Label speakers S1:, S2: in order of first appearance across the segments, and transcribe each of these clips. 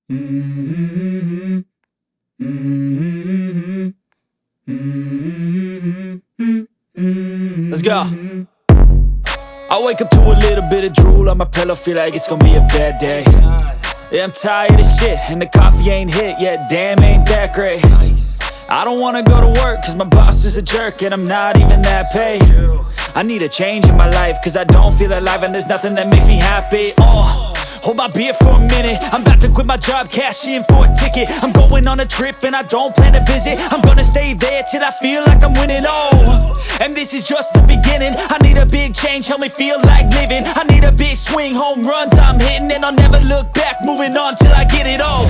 S1: Mm-hmm. Mm-hmm. Mm-hmm. Let's go. I wake up to a little bit of drool on my pillow, feel like it's gonna be a bad day. Yeah, I'm tired of shit, and the coffee ain't hit yet, damn, ain't that great. I don't wanna go to work, cause my boss is a jerk, and I'm not even that paid. I need a change in my life, cause I don't feel alive, and there's nothing that makes me happy. Hold my beer for a minute, I'm about to quit my job, cash in for a ticket. I'm going on a trip and I don't plan to visit. I'm gonna stay there till I feel like I'm winning, and this is just the beginning. I need a big change, help me feel like living. I need a big swing, home runs I'm hitting, and I'll never look back, moving on till I get it all.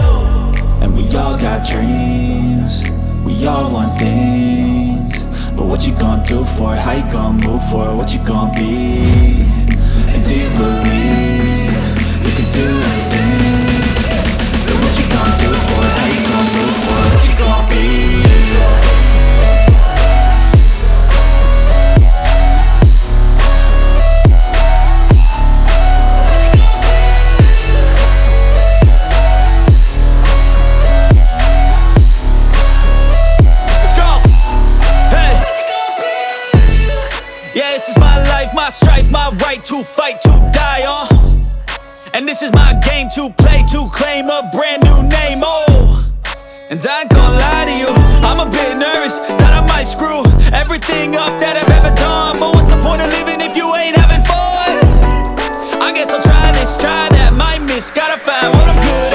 S1: And we all got dreams, we all want things, but what you gonna do for it? How you gonna move for it? What you gonna be? And do you believe you can do anything? But what you gonna do for it? How you gonna move for it? What you gonna be? Yeah, this is my life, my strife, my right to fight, to die on. And this is my game to play, to claim a brand new name, And I ain't gonna lie to you, I'm a bit nervous that I might screw everything up that I've ever done. But what's the point of living if you ain't having fun? I guess I'll try this, try that, might miss, gotta find what I'm good